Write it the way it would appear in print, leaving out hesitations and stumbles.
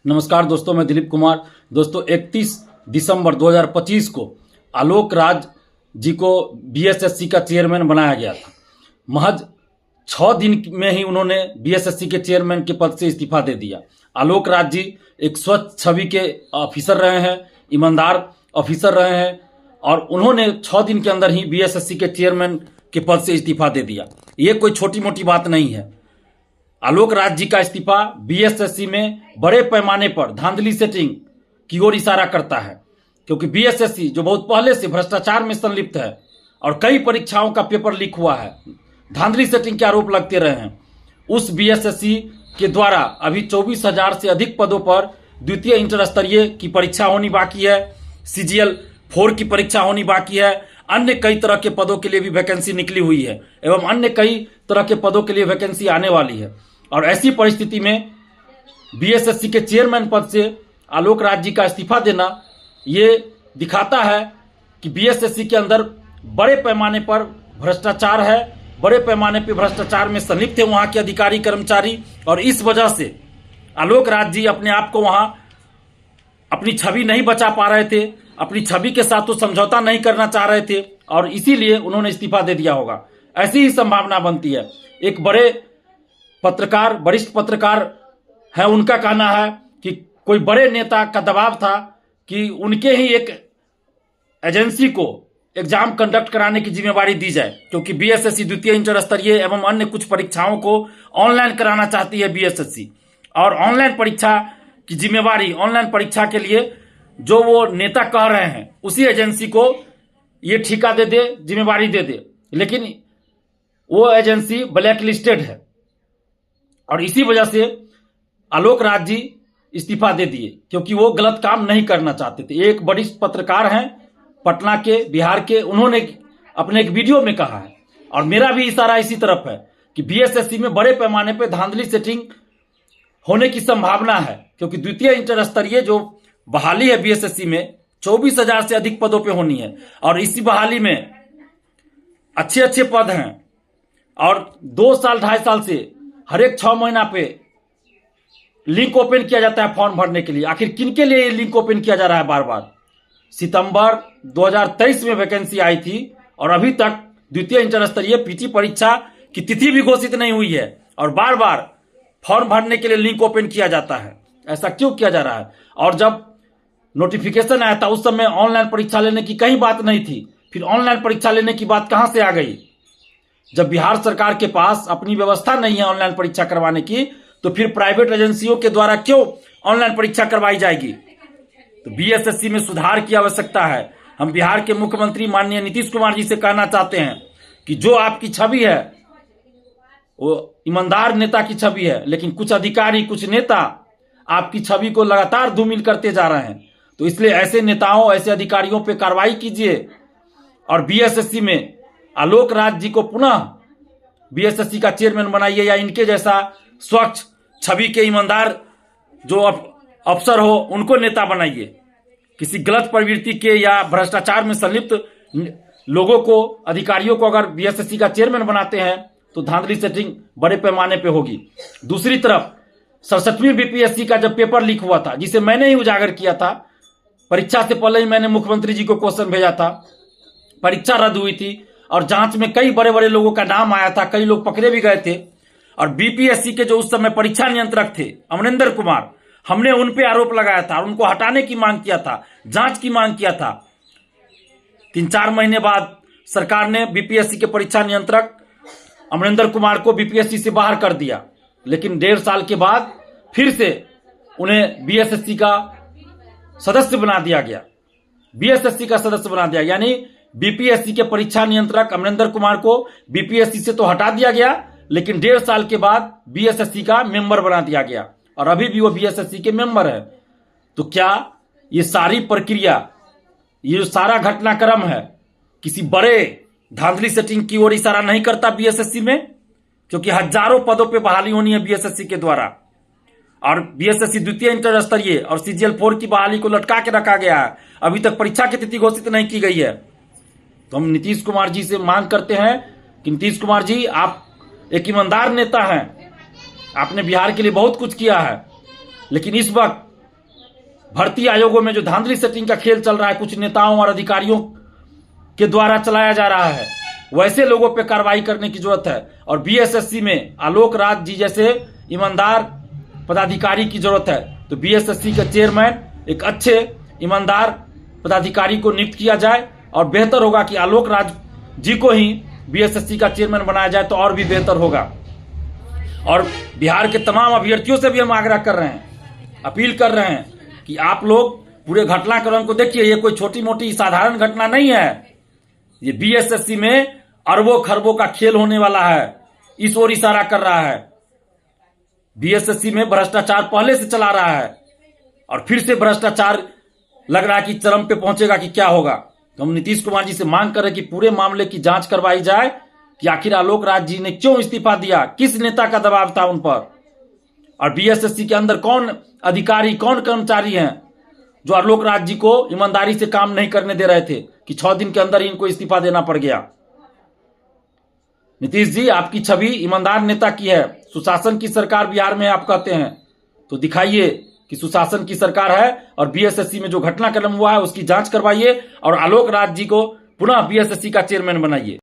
नमस्कार दोस्तों, मैं दिलीप कुमार। दोस्तों 31 दिसंबर 2025 को आलोक राज जी को बीएसएससी का चेयरमैन बनाया गया था। महज 6 दिन में ही उन्होंने बीएसएससी के चेयरमैन के पद से इस्तीफा दे दिया। आलोक राज जी एक स्वच्छ छवि के ऑफिसर रहे हैं, ईमानदार ऑफिसर रहे हैं और उन्होंने 6 दिन के अंदर ही बीएसएससी के चेयरमैन के पद से इस्तीफा दे दिया। ये कोई छोटी मोटी बात नहीं है। आलोक राज जी का इस्तीफा बीएसएससी में बड़े पैमाने पर धांधली सेटिंग की ओर इशारा करता है, क्योंकि बीएसएससी जो बहुत पहले से भ्रष्टाचार में संलिप्त है और कई परीक्षाओं का पेपर लीक हुआ है, धांधली सेटिंग के आरोप लगते रहे हैं, उस बीएसएससी के द्वारा अभी 24,000 से अधिक पदों पर द्वितीय इंटर स्तरीय की परीक्षा होनी बाकी है, CGL 4 की परीक्षा होनी बाकी है, अन्य कई तरह के पदों के लिए भी वैकेंसी निकली हुई है एवं अन्य कई तरह के पदों के लिए वैकेंसी आने वाली है। और ऐसी परिस्थिति में बीएसएससी के चेयरमैन पद से आलोक राज जी का इस्तीफा देना ये दिखाता है कि बीएसएससी के अंदर बड़े पैमाने पर भ्रष्टाचार है, बड़े पैमाने पर भ्रष्टाचार में संलिप्त है वहां के अधिकारी कर्मचारी, और इस वजह से आलोक राज जी अपने आप को वहां अपनी छवि नहीं बचा पा रहे थे, अपनी छवि के साथ तो समझौता नहीं करना चाह रहे थे और इसीलिए उन्होंने इस्तीफा दे दिया होगा। ऐसी ही संभावना बनती है। एक बड़े पत्रकार, वरिष्ठ पत्रकार है, उनका कहना है कि कोई बड़े नेता का दबाव था कि उनके ही एक एजेंसी को एग्जाम कंडक्ट कराने की जिम्मेवारी दी जाए, क्योंकि बीएसएससी द्वितीय इंटर स्तरीय एवं अन्य कुछ परीक्षाओं को ऑनलाइन कराना चाहती है बीएसएससी, और ऑनलाइन परीक्षा की जिम्मेवारी, ऑनलाइन परीक्षा के लिए जो वो नेता कह रहे हैं उसी एजेंसी को ये ठेका दे दे, जिम्मेवारी दे दे, लेकिन वो एजेंसी ब्लैक लिस्टेड है और इसी वजह से आलोक राज जी इस्तीफा दे दिए, क्योंकि वो गलत काम नहीं करना चाहते थे। एक वरिष्ठ पत्रकार हैं पटना के, बिहार के, उन्होंने अपने एक वीडियो में कहा है और मेरा भी इशारा इसी तरफ है कि बीएसएससी में बड़े पैमाने पर धांधली सेटिंग होने की संभावना है, क्योंकि द्वितीय इंटर स्तरीय जो बहाली है बीएसएससी में 24,000 से अधिक पदों पे होनी है और इसी बहाली में अच्छे अच्छे पद हैं और 2 साल 2.5 साल से हर एक 6 महीना पे लिंक ओपन किया जाता है फॉर्म भरने के लिए। आखिर किनके लिए ये लिंक ओपन किया जा रहा है बार बार? सितंबर 2023 में वैकेंसी आई थी और अभी तक द्वितीय इंटर स्तरीय पीटी परीक्षा की तिथि भी घोषित नहीं हुई है और बार बार फॉर्म भरने के लिए लिंक ओपन किया जाता है। ऐसा क्यों किया जा रहा है? और जब नोटिफिकेशन आया था उस समय ऑनलाइन परीक्षा लेने की कहीं बात नहीं थी, फिर ऑनलाइन परीक्षा लेने की बात कहां से आ गई? जब बिहार सरकार के पास अपनी व्यवस्था नहीं है ऑनलाइन परीक्षा करवाने की, तो फिर प्राइवेट एजेंसियों के द्वारा क्यों ऑनलाइन परीक्षा करवाई जाएगी? तो बीएसएससी में सुधार की आवश्यकता है। हम बिहार के मुख्यमंत्री माननीय नीतीश कुमार जी से कहना चाहते हैं कि जो आपकी छवि है वो ईमानदार नेता की छवि है, लेकिन कुछ अधिकारी, कुछ नेता आपकी छवि को लगातार धूमिल करते जा रहे हैं। तो इसलिए ऐसे नेताओं, ऐसे अधिकारियों पे कार्रवाई कीजिए और बीएसएससी में आलोक राज जी को पुनः बीएसएससी का चेयरमैन बनाइए या इनके जैसा स्वच्छ छवि के ईमानदार जो अफसर हो उनको नेता बनाइए। किसी गलत प्रवृत्ति के या भ्रष्टाचार में संलिप्त लोगों को, अधिकारियों को अगर बीएसएससी का चेयरमैन बनाते हैं तो धांधली सेटिंग बड़े पैमाने पे होगी। दूसरी तरफ 67वीं बीपीएससी का जब पेपर लीक हुआ था, जिसे मैंने ही उजागर किया था, परीक्षा से पहले ही मैंने मुख्यमंत्री जी को क्वेश्चन भेजा था, परीक्षा रद्द हुई थी और जांच में कई बड़े बड़े लोगों का नाम आया था, कई लोग पकड़े भी गए थे और बीपीएससी के जो उस समय परीक्षा नियंत्रक थे अमरिंदर कुमार, हमने उन पे आरोप लगाया था और उनको हटाने की मांग किया था, जांच की मांग किया था। 3-4 महीने बाद सरकार ने बीपीएससी के परीक्षा नियंत्रक अमरिंदर कुमार को बीपीएससी से बाहर कर दिया, लेकिन 1.5 साल के बाद फिर से उन्हें बीएसएससी का सदस्य बना दिया गया। बीएसएससी का सदस्य बना दिया, यानी बीपीएससी के परीक्षा नियंत्रक अमरिंदर कुमार को बीपीएससी से तो हटा दिया गया, लेकिन 1.5 साल के बाद बीएसएससी का मेंबर बना दिया गया और अभी भी वो बीएसएससी के मेंबर है। तो क्या ये सारी प्रक्रिया, ये जो सारा घटनाक्रम है, किसी बड़े धांधली सेटिंग की ओर इशारा नहीं करता बीएसएससी में? क्योंकि हजारों पदों पे बहाली होनी है बीएसएससी के द्वारा और बीएसएससी द्वितीय इंटर स्तरीय और CGL 4 की बहाली को लटका के रखा गया है। अभी तक परीक्षा की तिथि घोषित नहीं की गई है। तो हम नीतीश कुमार जी से मांग करते हैं कि नीतीश कुमार जी, आप एक ईमानदार नेता हैं, आपने बिहार के लिए बहुत कुछ किया है, लेकिन इस वक्त भर्ती आयोगों में जो धांधली सेटिंग का खेल चल रहा है कुछ नेताओं और अधिकारियों के द्वारा चलाया जा रहा है, वैसे लोगों पे कार्रवाई करने की जरूरत है। और बीएसएससी में आलोक राज जी जैसे ईमानदार पदाधिकारी की जरूरत है। तो बीएसएससी के चेयरमैन एक अच्छे ईमानदार पदाधिकारी को नियुक्त किया जाए और बेहतर होगा कि आलोक राज जी को ही बीएसएससी का चेयरमैन बनाया जाए तो और भी बेहतर होगा। और बिहार के तमाम अभ्यर्थियों से भी हम आग्रह कर रहे हैं, अपील कर रहे हैं कि आप लोग पूरे घटनाक्रम को देखिए। ये कोई छोटी मोटी साधारण घटना नहीं है, ये बीएसएससी में अरबों खरबों का खेल होने वाला है, इस ओर इशारा कर रहा है। बीएसएससी में भ्रष्टाचार पहले से चला रहा है और फिर से भ्रष्टाचार लग रहा है कि चरम पे पहुंचेगा कि क्या होगा। तो हम नीतीश कुमार जी से मांग कर रहे कि पूरे मामले की जांच करवाई जाए कि आखिर आलोक राज जी ने क्यों इस्तीफा दिया, किस नेता का दबाव था उन पर, और बीएसएससी के अंदर कौन अधिकारी कौन कर्मचारी हैं जो आलोक राज जी को ईमानदारी से काम नहीं करने दे रहे थे कि 6 दिन के अंदर ही इनको इस्तीफा देना पड़ गया। नीतीश जी, आपकी छवि ईमानदार नेता की है, सुशासन की सरकार बिहार में आप कहते हैं, तो दिखाइए कि सुशासन की सरकार है और बीएसएससी में जो घटनाक्रम हुआ है उसकी जांच करवाइए और आलोक राज जी को पुनः बीएसएससी का चेयरमैन बनाइए।